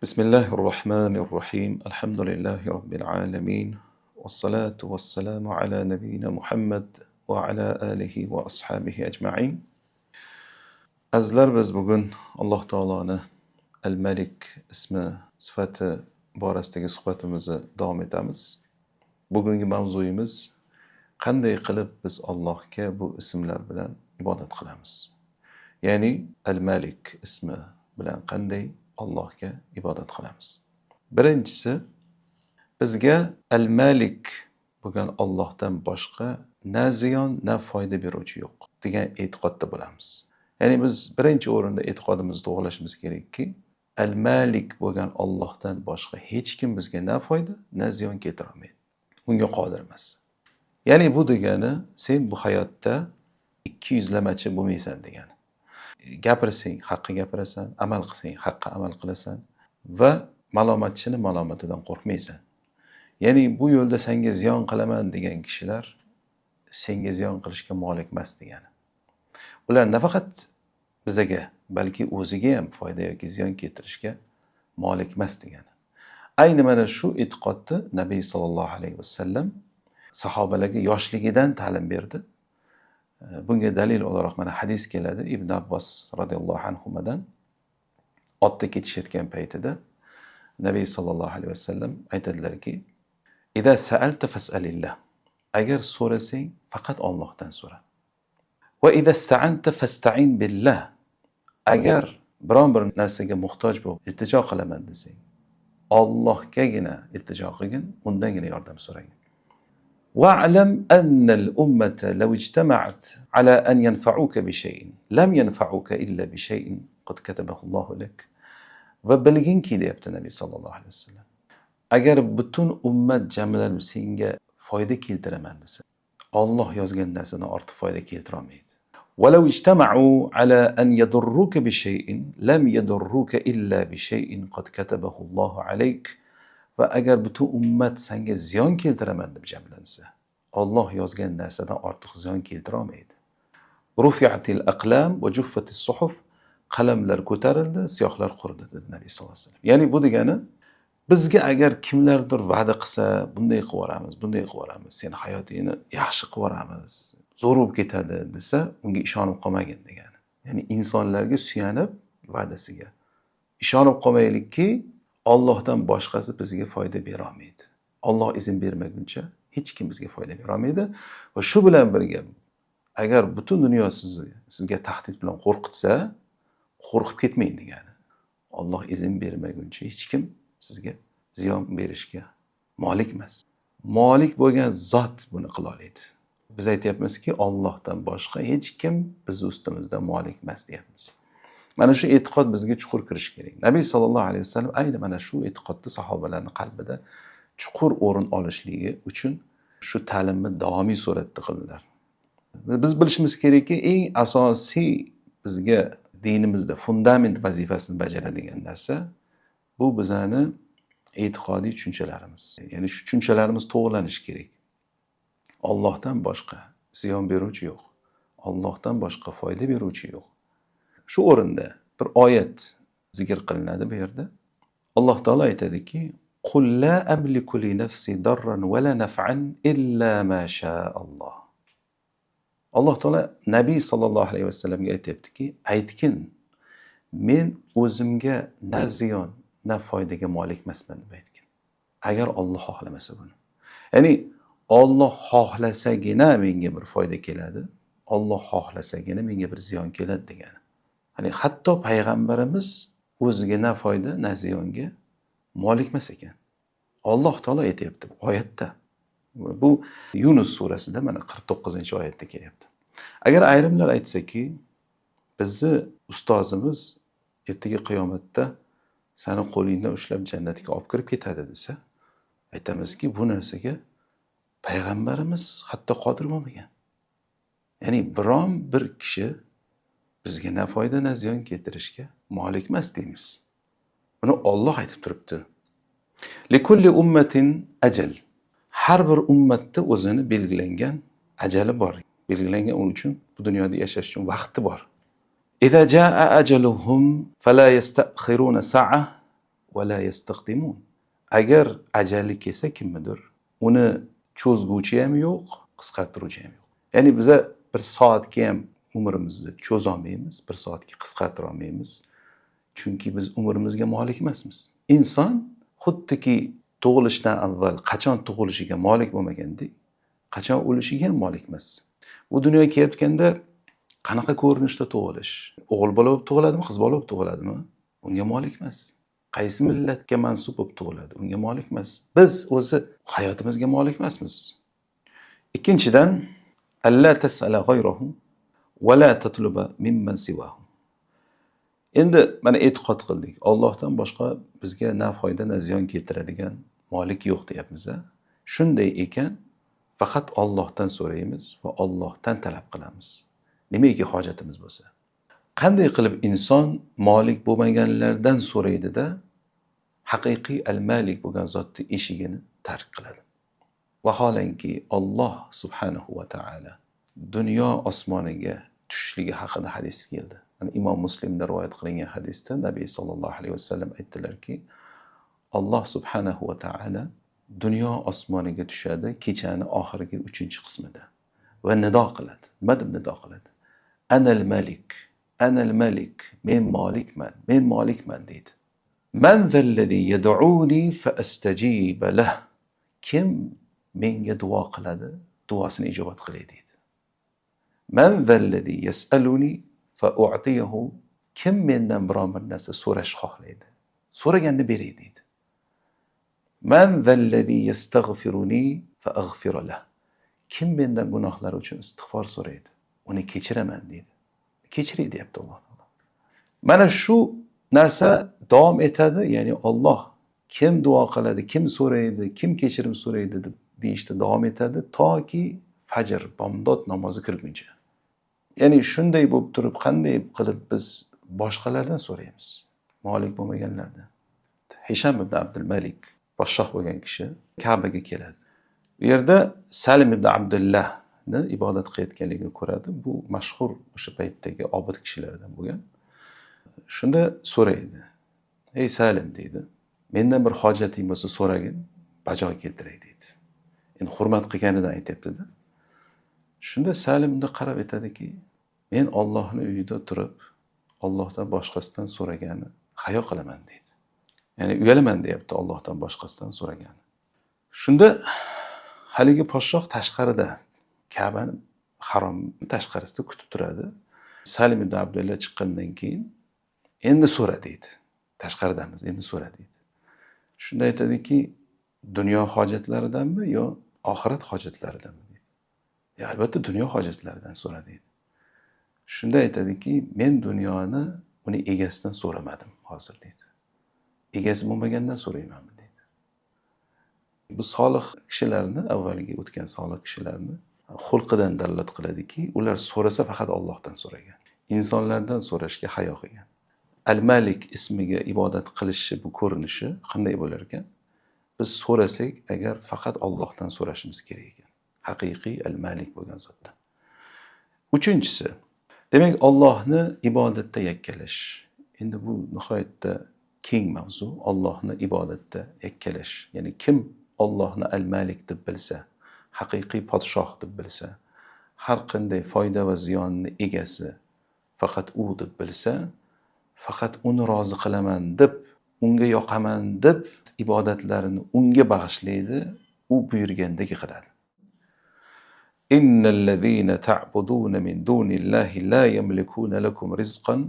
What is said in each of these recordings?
بسم الله الرحمن الرحيم الحمد لله رب العالمين والصلاة والسلام على نبينا محمد وعلى آله وأصحابه أجمعين. Azizlar, biz bugun Alloh taoloni Al-Malik ismi sifati borasidagi suhbatimizni davom etamiz. Bugungi mavzuyimiz qanday qilib biz Allohga bu ismlar bilan ibodat qilamiz. Ya'ni Al-Malik ismi bilan qanday Allohga ibodat qilamiz. Birinchisi, bizga Al-Malik bo'lgan Allohdan boshqa na ziyon, na foyda beruvchi yo'q degan e'tiqodda bo'lamiz. Ya'ni biz birinchi o'rinda e'tiqodimizni to'g'rilashimiz kerakki, Al-Malik bo'lgan Allohdan boshqa hech kim bizga na foyda, na ziyon keltira olmaydi. Unga qodir emas. Ya'ni bu degani, sen bu hayotda ikki yuzlamachi bo'lmaysan degani. Gapirsang haqqa gapirasan, amal qilsang haqqa amal qilasan va malomatchini malomatidan qo'rqmaysan. Ya'ni bu yo'lda senga ziyon qilaman degan kishilar senga ziyon qilishga molik emas degani. Ular nafaqat bizaga, balki o'ziga ham foyda yoki ziyon keltirishga molik emas degani. Ayni mana shu e'tiqodni Nabiy sallallohu alayhi vasallam sahobalarga yoshligidan ta'lim berdi. Bunga dalil olarak mana hadis keladi. Ibn Abbos radhiyallohu anhumadan otda ketishayotgan paytida Nabiy sallallohu alayhi vasallam aytadilarki: "Iza sa'alta fas'alillah." Agar so'rasang, faqat Allohdan so'ra. "Va iza ista'anta fasta'in billah." Agar biron bir narsaga muhtoj bo'lib iltijo qilaman desang, Allohgagina iltijo qilgin, undangina yordam so'ragin. واعلم أن الأمة لو اجتمعت على أن ينفعوك بشيء لم ينفعوك إلا بشيء قد كتبه الله لك. Va bilginki deyapti Nabiy sallallohu alayhi vasallam, agar butun ummat jamlanib senga foyda keltiraman desa, Alloh yozgan narsadan ortiq foyda keltira olmaydi. ولو اجتمعوا على أن يضروك بشيء لم يضروك إلا بشيء قد كتبه الله عليك. Va agar butun ummat senga ziyon keltiraman deb jamlansa, Alloh yozgan narsadan ortiq ziyon keltira olmaydi. Rufi'atil aqlam va juffatis suhuf. Qalamlar ko'tarildi, siyohlar quridi dedi Nabiy sallallohu alayhi vasallam. Ya'ni bu degani, bizga agar kimlardir va'da qilsa, bunday qilib yuboramiz, bunday qilib yuboramiz, sen hayotingni yaxshi qilib yuboramiz, zo'r bo'lib ketadi desa, unga ishonib qolmagin degani. Ya'ni insonlarga suyanib va'dasiga ishonib qolmaylikki, Allohdan boshqasi bizga foyda bera olmaydi. Alloh izn bermaguncha hech kim bizga foyda bera olmaydi. Va shu bilan birga, agar butun dunyo sizga tahdid bilan qo'rqitsa, qo'rqib ketmang degani. Alloh izn bermaguncha hech kim sizga ziyon berishga molik emas. Molik bo'lgan zot buni qila oladi. Biz aytyapmizki, Allohdan boshqa hech kim biz ustimizda molik emas deyapmiz. Mana shu e'tiqod bizga chuqur kirish kerak. Nabiy sallallohu alayhi vasallam ayni mana shu e'tiqodni sahobalarning qalbida chuqur o'rin olishligi uchun shu ta'limni davomiy suratda qildilar. Biz bilishimiz kerakki, eng asosiy bizga dinimizda fundament vazifasini bajaradigan narsa bu bizani e'tiqodiy tushunchalarimiz. Ya'ni shu tushunchalarimiz to'g'rilanishi kerak. Allohdan boshqa ziyon beruvchi yo'q. Allohdan boshqa foyda beruvchi yo'q. Shu o'rinda bir oyat zikr qilinadi bu yerda. Alloh taolo aytadiki: "Qul la amliku li nafsi darran va la naf'an illa ma sha'alloh." Alloh taolo Nabiy sallallohu alayhi vasallamga aytibdiki, aytgin, men o'zimga na ziyon, na foydaga molik emasman deb aytgin. Agar Alloh xohlamasa buni. Ya'ni Alloh xohlasagina menga bir foyda keladi, Alloh xohlasagina menga bir ziyon keladi degani. Hani hatto payg'ambarimiz o'ziga na foyda, na ziyonga molik emas ekan. Alloh taolo aytayapti oyatda. Bu Yunus surasida mana 49-oyatda kelyapti. Agar ayrimlar aytsaki, bizni ustozimiz ertaga qiyomatda seni qo'lingdan ushlab jannatga olib kirib ketadi desa, aytamizki, bu narsaga payg'ambarimiz hatto qodir bo'lmagan. Ya'ni biron bir kishi bizga na foyda, na ziyon keltirishga molik emas deymiz. Buni Alloh aytib turibdi. Likulli ummatin ajal. Har bir ummatda o'zini belgilangan ajali bor. Belgilangan uning uchun bu dunyoda yashash uchun vaqti bor. Iza jaa ajaluhum fala yasta'khiruna sa'a va la yastaqdimun. Agar ajali kelsa kimnidir, uni cho'zguvchi ham yo'q, qisqartiruvchi ham yo'q. Ya'ni biza bir soatga ham umrimizni cho'za olmaymiz, bir soatga qisqartira olmaymiz. Chunki biz umrimizga molik emasmiz. Inson xuddiki tug'ilishdan avval qachon tug'ilishiga molik bo'lmagandek, qachon o'lishiga ham molik emas. Bu dunyoga kelayotganda qanaqa ko'rinishda tug'ilish, o'g'il bola bo'lib tug'iladimi, qiz bola bo'lib tug'iladimi, unga molik emas. Qaysi millatga mansub bo'lib tug'iladi, unga molik emas. Biz o'zi hayotimizga molik emasmiz. Ikkinchidan, alla tas'ala g'ayrahu va la tatluba mimman siwahu. Endi mana e'tiqod qildik. Allohdan boshqa bizga na foyda, na ziyon keltiradigan molik yo'q deyapmiz. Shunday ekan, faqat Allohdan so'raymiz va Allohdan talab qilamiz. Nimaiki hojatimiz bo'lsa. Qanday qilib inson molik bo'lmaganlardan so'raydi-da, haqiqiy al-Malik bo'lgan zotning eshigini tark qiladi. Vaholanki Alloh subhanahu va taala dunyo osmoniga tushishligi haqida hadis keldi. Imom Muslimda rivoyat qilingan hadisda Nabiy sallallohu alayhi vasallam aytdilarki, Alloh subhanahu va taala dunyo osmoniga tushadi kechani oxirgi 3-qismida va nido qiladi. Nima deb nido qiladi? Anal malik, anal malik, men molikman, men molikman deydi. Man zallazi yad'uni fa astajiba lah. Kim menga duo qiladi, duosini ijobat qilay deydi. Man zallazi yas'aluni fa u'tiyahu. Kim mendan biror bir narsa so'rash xohlaydi, so'raganni beray deydi. Man zallazi yastaghfiruni fa aghfir lah. Kim mendan gunohlar uchun istig'for so'raydi, uni kechiraman deydi. Kechiray deyapti Alloh taolo. Mana shu narsa davom etadi, ya'ni Alloh kim duo qiladi, kim so'raydi, kim kechirim so'raydi deb deyishda davom etadi toki fajr, bomdod namozi kirguncha. Ya'ni shunday bo'lib turib, qanday qilib biz boshqalardan so'raymiz? Molik bo'lmaganlardan. Hisham ibn Abdul Malik podshoh bo'lgan kishi Ka'baga keladi. Bu yerda Salim ibn Abdullahni ibodat qilayotganligini ko'radi. Bu mashhur o'sha paytdagi obid kishilardan bo'lgan. Shunda so'raydi. Ey Salim deydi, mendan bir hojating bo'lsa so'ragin, bajo keltiray deydi. Endi hurmat qilganidan aytibdi-da. Shunda Salim unga qarab aytadiki, men Allohning uyida turib, Allohdan boshqasidan so'ragani hayo qilaman deydi. Ya'ni uyalaman deyapti Allohdan boshqasidan so'ragani. Shunda haligi podshoh tashqarida, Ka'baning harom tashqarisida kutib turadi. Salim ibn Abdullah chiqqandan keyin endi so'ra deydi. Tashqaridamiz, endi so'ra deydi. Shunda aytadiki, dunyo hojatlaridanmi yo oxirat hojatlaridanmi deydi. Albatta dunyo hojatlaridan so'ra deydi. Shunda aytadiki, men dunyoni uni egasidan so'ramadim hozir deydi. Egasi bo'lmagandan so'raymanmi deydi. Bu solih kishilarni, avvalgi o'tgan solih kishilarni xulqidan dalolat qiladiki, ular so'rasa faqat Allohdan so'ragan. Insonlardan so'rashga hayo qilgan. Al-Malik ismiga ibodat qilishi bu ko'rinishi qanday bo'lar ekan? Biz so'rasak, agar faqat Allohdan so'rashimiz kerak ekan. Haqiqiy al-Malik bo'lgan zotdan. Uchinchisi, demak Allohni ibodatda yakkalash. Endi bu nihoyatda keng mavzu. Allohni ibodatda yakkalash. Ya'ni kim Allohni al-Malik deb bilsa, haqiqiy podshoh deb bilsa, har qanday foyda va ziyonni egasi faqat u deb bilsa, faqat uni rozi qilaman deb, unga yoqaman deb ibodatlarini unga bag'ishlaydi, u buyurgandek qiladi. Innal ladzina ta'buduna min dunillahi la yamlikuna lakum rizqan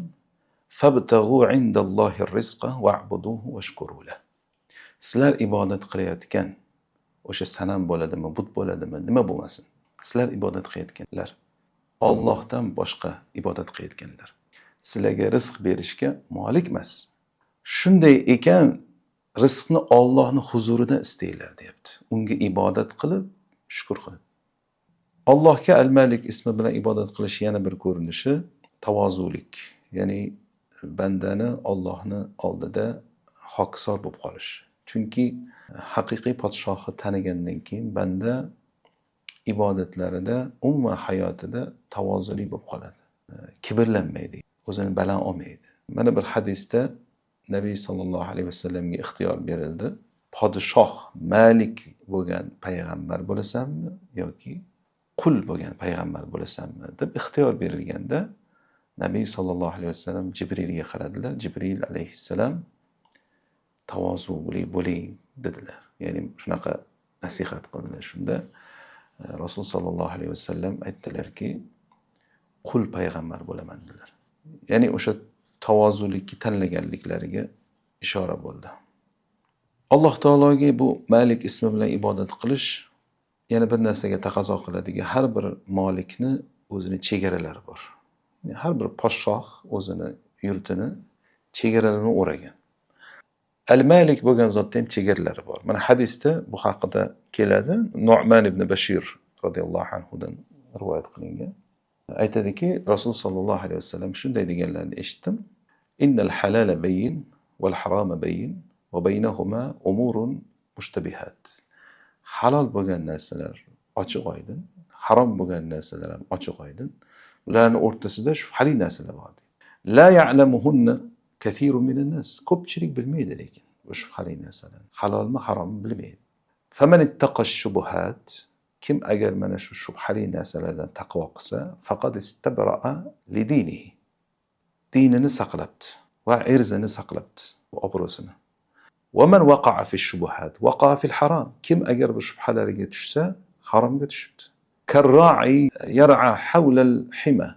fabtaghu 'indallahi ar-rizqa wa'buduhu washkuru lahu. Sizlar ibodat qilayotgan o'sha sanam bo'ladimi, but bo'ladimi, nima bo'lmasin, sizlar ibodat qilayotganlar, Allohdan boshqa ibodat qilayotganlar sizlarga rizq berishga molik emas. Shunday ekan, rizqni Allohning huzurida istanglar deyapti. Unga ibodat qilib, shukr qilib. Allohga al-Malik ismi bilan ibodat qilish yana bir ko'rinishi tavozulik, ya'ni bandani Allohning oldida hokisor bo'lib qolish. Chunki haqiqiy podshohni tanigandan keyin banda ibodatlarida, umuman hayotida tavozuli bo'lib qoladi. Kibrlanmaydi, o'zini baland olmaydi. Mana bir hadisda Nabiy sallallohu alayhi vasallamga ixtiyor berildi. Podshoh, malik bo'lgan payg'ambar bo'lasanmi yoki qul bo'lgan payg'ambar bo'lasanmi deb ixtiyor berilganda Nabiy sallallohu alayhi vasallam Jibrilga qaradilar. Jibril alayhissalom tavozuli bo'ling dedilar. Ya'ni shunaqa nasihat qildilar. Shunda Rasul sallallohu alayhi vasallam aytdilarki, qul payg'ambar bo'laman dedilar. Ya'ni o'sha tavozulikni tanlaganliklariga ishora bo'ldi. Alloh taologa bu Malik ismi bilan ibodat qilish yana bir narsaga taqozo qiladigan har bir molikni o'zini chegaralari bor. Har bir podshoh o'zini yurtini chegaralarini o'ragan. Al-Malik bo'lgan zotda ham chegaralari bor. Mana hadisda bu haqida keladi. Nu'man ibn Bashir radhiyallohu anhudan rivoyat qilingan. Aytadiki, Rasul sallallohu alayhi vasallam shunday deganlarini eshitdim. Innal halala bayin wal harama bayin va baynahuma umurun mushtabihat. Halol bo'lgan narsalar ochiq-oydin, harom bo'lgan narsalar ham ochiq-oydin. Ularning o'rtasida shubhali narsalar bor. La ya'lamuhunna kathirun minan nas. Ko'pchilik bilmaydi lekin bu shubhali narsalar. Halolmi, harommi bilmaydi. Faman ittaqash shubuhat, kim agar mana shu shubhali narsalardan taqvo qilsa, faqad istabra'a li dinihi. Dinini saqlabdi va irzini saqlabdi, obro'sini. Va man waqa'a fi shubuhat, waqa'a fil haram. Kim agar bu shubhalarga tushsa, haromga tushibdi. Karra'i yar'a hawla al-hima.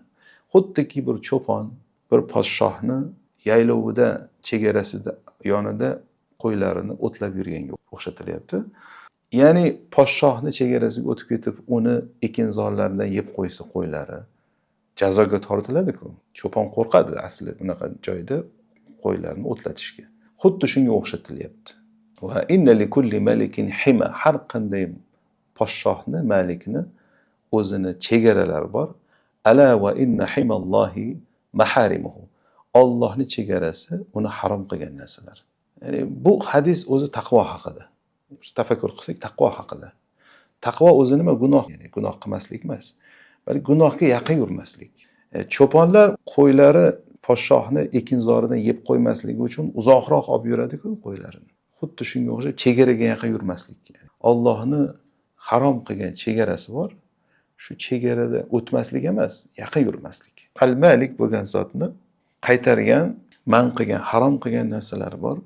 Xuddiki bir cho'pon bir podshohni yaylovida, chegarasida, yonida qo'ylarini o'tlab yurganga o'xshatilyapti. Ya'ni podshohni chegarasiga o'tib ketib, uni ekinzorlaridan yeb qo'ysa qo'ylari jazoga tortiladi-ku. Cho'pon qo'rqadi asli bunaqa joyda qo'ylarni o'tlatishga. Xuddi shunga o'xshatilyapti. Va inna likulli malikin hima. Har qanday podshohni, malikni o'zini chegaralari bor. Ala va inna himallohi maharimuhu. Allohning chegarasi uni harom qilgan narsalar. Ya'ni bu hadis o'zi taqvo haqida. Tafakkur qilsak taqvo haqida. Taqvo o'zi nima? Gunoh, ya'ni gunoh qilmaslik emas. Balki gunohga yaqin yurmaslik. Cho'ponlar qo'ylari podshohni ekinzoridan yeb qo'ymasligi uchun uzoqroq olib yuradi-ku qo'ylarini. Xuddi shunga o'xshab chegaraga yaqin yurmaslik. Allohni harom qilgan chegarasi bor. Shu chegarada o'tmaslik emas, yaqin yurmaslik. Al-Malik bo'lgan zotni qaytargan, man qilgan, harom qilgan narsalar bor.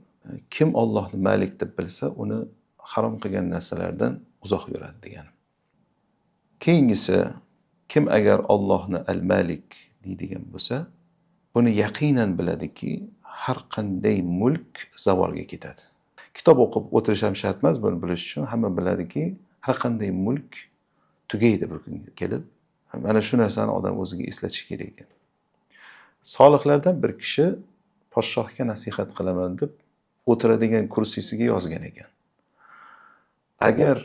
Kim Allohni Malik deb bilsa, uni harom qilgan narsalardan uzoq yuradi degan. Keyingisi, kim agar Allohni Al-Malik deydigan bo'lsa, buni yaqinan biladiki, har qanday mulk zavolga ketadi. Kitob o'qib o'tirish ham shart emas, buni bilish uchun hamma biladiki, har qanday mulk tugaydi bir kunga kelib. Mana shu narsani odam o'ziga eslatishi kerak ekan. Solihlardan bir kishi podshohga nasihat qilaman deb o'tiradigan kursisiga yozgan ekan. Agar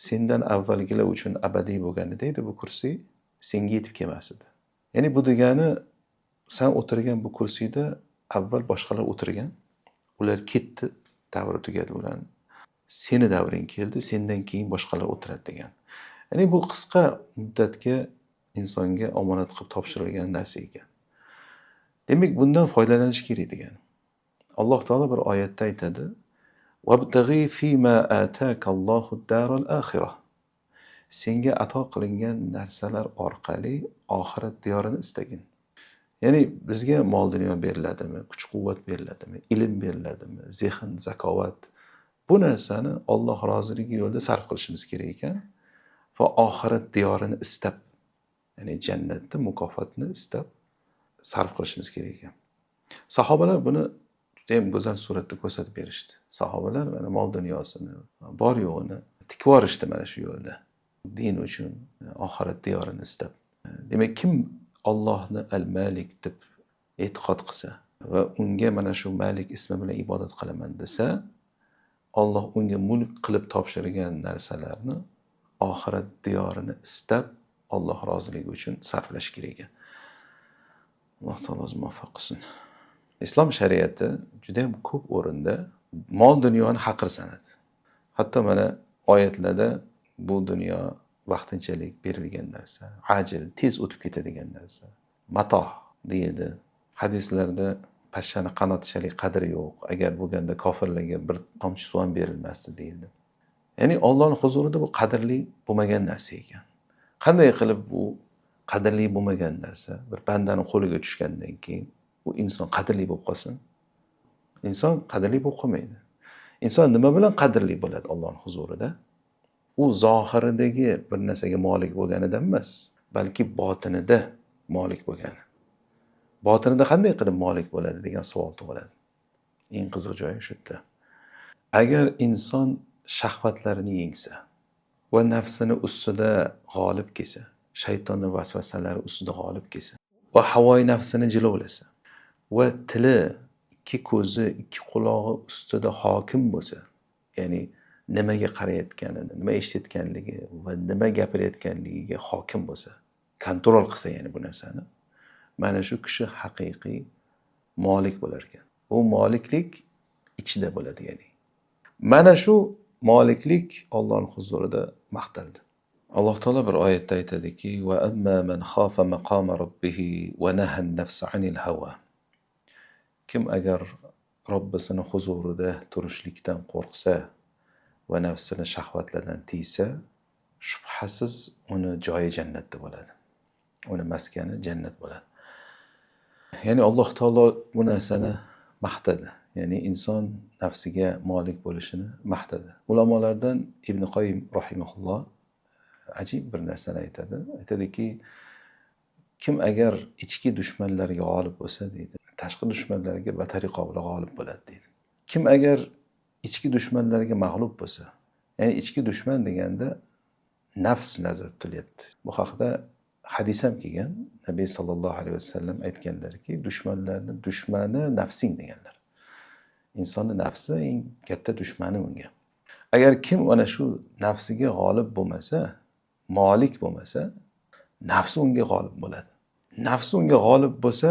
sendan avvalgilar uchun abadiy bo'lganida edi bu kursi, senga yetib kelmas edi. Ya'ni bu degani, sen o'tirgan bu kursida avval boshqalar o'tirgan, ular ketdi, davri tugadi ularning. Seni davring keldi, sendan keyin boshqalar o'tiradi degan. Ya'ni bu qisqa muddatga insonga omonat qilib topshirilgan narsa ekan. Demak, bundan foydalanish kerak degan. Alloh taolo bir oyatda aytadi: "Vabtaghi fima atakallohu ad-daral akhirah." Senga ato qilingan narsalar orqali oxirat diyorini istagin. Ya'ni bizga mol dunyo beriladimi, kuch-quvvat beriladimi, ilm beriladimi, zehn, zakovat. Bu narsani Alloh roziligi yo'lida sarf qilishimiz kerak ekan va oxirat diyorini istab, ya'ni jannatni mukofotni istab sarf qilishimiz kerak ekan. Sahobalar buni juda ham go'zal suratda ko'rsatib berishdi. Sahobalar mana mol dunyosini, bor yo'g'ini tikib yuborishdi mana shu yo'lda. Din uchun, oxirat diyorini istab. Demak, kim Allohni Al-Malik deb e'tiqod qilsa va unga mana shu Malik ismi bilan ibodat qilaman desa, Alloh unga mulk qilib topshirgan narsalarni oxirat diyorini istab, Alloh roziligi uchun sarflash kerak ekan. Alloh taolo o'zi muvaffaq qilsin. Islom shariati juda ham ko'p o'rinda mol dunyoni haqir sanadi. Hatto mana oyatlarda bu dunyo vaqtinchalik berilgan narsa, ajil, tez o'tib ketadigan narsa, matoh deyildi. Hadislarda pashshani qanotishalik qadri yo'q. Agar bo'lganda kofirlarga bir tomchi suv ham berilmasdi deyildi. Ya'ni Allohning huzurida bu qadrli bo'lmagan narsa ekan. Qanday qilib bu qadrli bo'lmagan narsa bir bandaning qo'liga tushgandan keyin bu inson qadrli bo'lib qolsin? Inson qadrli bo'lib qolmaydi. Inson nima bilan qadrli bo'ladi Allohning huzurida? U zohiridagi bir narsaga molik bo'lganidan emas, balki botinida molik bo'lgani. Botinida qanday qilib molik bo'ladi degan savol tug'iladi. Eng qiziq joyi shu yerda. Agar inson shahvatlarini yengsa va nafsini ustida g'olib kelsa, shaytonning vasvasalari ustida g'olib kelsa va havoyi nafsini jilovlasa va tili, ikki ko'zi, ikki qulog'i ustida hokim bo'lsa, ya'ni nimaga qarayotganini, nima eshitayotganligi va nima gapirayotganligiga hokim bo'lsa, kontrol qilsa ya'ni bu narsani, mana shu kishi haqiqiy molik bo'lar ekan. Bu moliklik ichida bo'ladi ya'ni. Mana shu moliklik Allohning huzurida maqtaldi. Alloh taolo bir oyatda aytadiki: "Va amma man khafa maqama robbih va naha an-nafsa 'anil hawa." Kim agar Robbisining huzurida turishlikdan qo'rqsa va nafsini shahvatlardan tiysa, shubhasiz uni joyi jannatda bo'ladi. Uni maskani jannat bo'ladi. Ya'ni Alloh taolo bu narsani maqtadi. Ya'ni inson nafsiga molik bo'lishini maqtadi. Ulamolardan Ibn Qoyyim rahimahulloh ajib bir narsani aytadi. Aytadiki, kim agar ichki dushmanlarga g'olib bo'lsa deydi, tashqi dushmanlarga batariqovla g'olib bo'ladi deydi. Kim agar ichki dushmanlarga mag'lub bo'lsa, ya'ni ichki dushman deganda nafs nazarda tutilyapti. Bu haqda hadis ham kelgan. Nabiy sallallohu alayhi vasallam aytganlarki, dushmanlarning dushmani nafsing deganlar. Insonning nafsi eng katta dushmani unga. Agar kim mana shu nafsiga g'olib bo'lmasa, molik bo'lmasa, nafsi unga g'olib bo'ladi. Nafsi unga g'olib bo'lsa,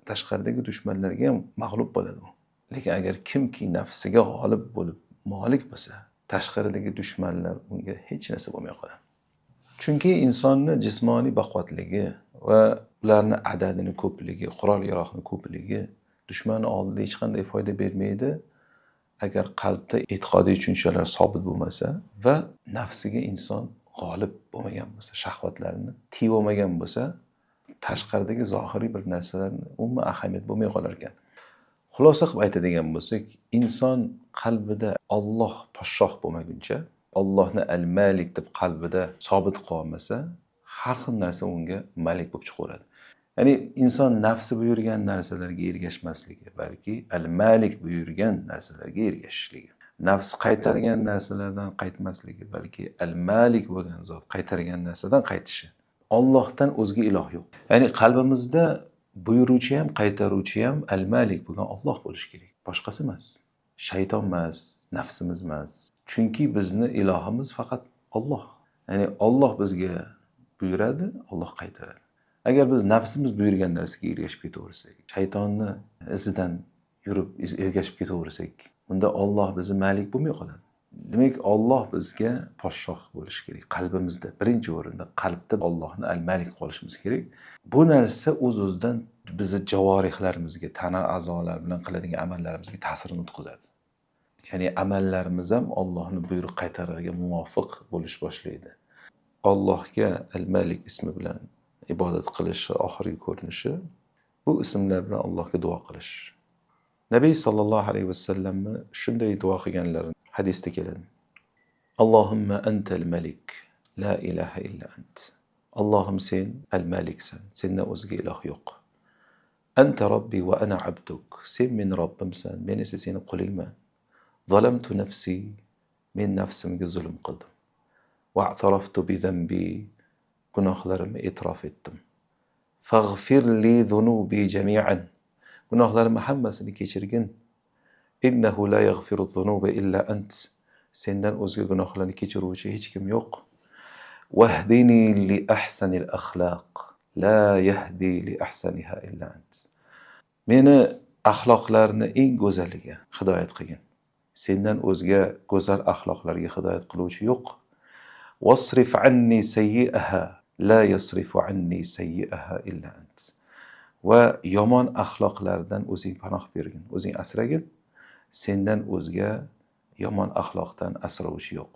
tashqaridagi dushmanlarga ham mag'lub bo'ladi u. Lekin agar kimki nafsiga g'olib bo'lib molik bo'lsa, tashqaridagi dushmanlar unga hech narsa bo'lmay qoladi. Chunki insonni jismoniy baquvvatligi va ularning adadini ko'pligi, qurol-yarog'ning ko'pligi dushman oldida hech qanday foyda bermaydi, agar qalbda e'tiqodiy tushunchalar sobit bo'lmasa va nafsiga inson g'olib bo'lmagan bo'lsa, shahvatlarini tiyib olmagan bo'lsa, tashqaridagi zohiriy bir narsalarni umuman ahamiyat bo'lmay qolar ekan. Xulosa qilib aytadigan bo'lsak, inson qalbida Alloh podshoh bo'lmaguncha, Allohni al-Malik deb qalbida sobit qolmasa, har xil narsa unga malik bo'lib chiqaveradi. Ya'ni inson nafsi buyurgan narsalarga ergashmasligi, balki al-Malik buyurgan narsalarga ergashishligi. Nafs qaytargan narsalardan qaytmasligi, balki al-Malik bo'lgan zot qaytargan narsadan qaytishi. Allohdan o'zga iloh yo'q. Ya'ni qalbimizda buyuruvchi ham, qaytaruvchi ham al-Malik bo'lgan Alloh bo'lishi kerak. Boshqasi emas. Shayton emas, nafsimiz emas. Chunki bizni ilohimiz faqat Alloh. Ya'ni Alloh bizga buyuradi, Alloh qaytaradi. Agar biz nafsimiz buyurgan narsaga ergashib ketaversak, shaytonni izidan yurib ergashib ketaversak, unda Alloh bizni malik bo'lmay qoladi. Demak, Alloh bizga podshoh bo'lishi kerak. Qalbimizda, birinchi o'rinda qalbda Allohni al-Malik qilishimiz kerak. Bu narsa o'z-o'zidan bizni javorihlarimizga, tana a'zolar bilan qiladigan amallarimizga ta'sirini o'tkazadi. Ya'ni amallarimiz ham Allohning buyruq qaytarig'iga muvofiq bo'lish boshlaydi. Allohga al-Malik ismi bilan ibodat qilish oxirgi ko'rinishi bu ismlar bilan Allohga duo qilish. Nabiy sallallohu alayhi vasallamni shunday duo qilganlarini hadisda keladi. Allohumma antal malik, la ilaha illa ant. Allohim sen al-Maliksan, sendan o'zga iloh yo'q. Anta robbi va ana abduk. Sen men Robbimsan, men esa sening qulingman. Zalamtu nafsi, men nafsimga zulm qildim. Va a'taraftu bi zambi, gunohlarimni e'tirof etdim. Faghfir li dhunubi jami'an. Gunohlarimni hammasini kechirgin. Innahu la yaghfiru dhunuba illa ant. Sendan o'zga gunohlarni kechiruvchi hech kim yo'q. Wahdini li ahsanil akhlaq. La yahdi li ahsaniha illa ant. Meni axloqlarni eng go'zaliga hidoyat qilgin. Sendan o'zga go'zal axloqlarga hidoyat qiluvchi yo'q. Wasrif anni sayyi'aha. La yasrifu anni sayyi'aha illa ant. va yomon axloqlardan o'zing panoh bergin, o'zing asragin. Sendan o'zga yomon axloqdan asrovchi yo'q.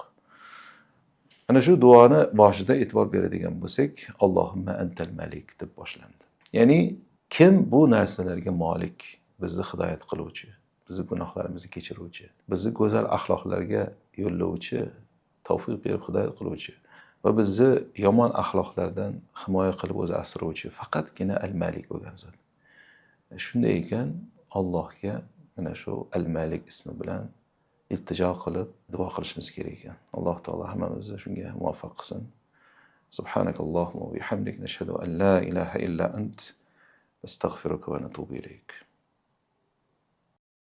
Ana shu duoni boshida e'tibor beradigan bo'lsak, Allohumma antal malik deb boshlandi. Ya'ni kim bu narsalarga molik, bizni hidoyat qiluvchi, bizni gunohlarimizni kechiruvchi, bizni go'zal axloqlarga yo'llovchi, tavfiq berib hidoyat qiluvchi va bizni yomon axloqlardan himoya qilib o'zi asrovchi faqatgina al-Malik bo'lgan zot. Shunday ekan, Allohga mana shu al-Malik ismi bilan iltijo qilib duo qilishimiz kerak ekan. Alloh taolo hammamizni shunga muvaffaq qilsin. Subhanakallohumma va bihamdik nashhadu an la ilaha illa ant nastag'firuka va natubu ilayk.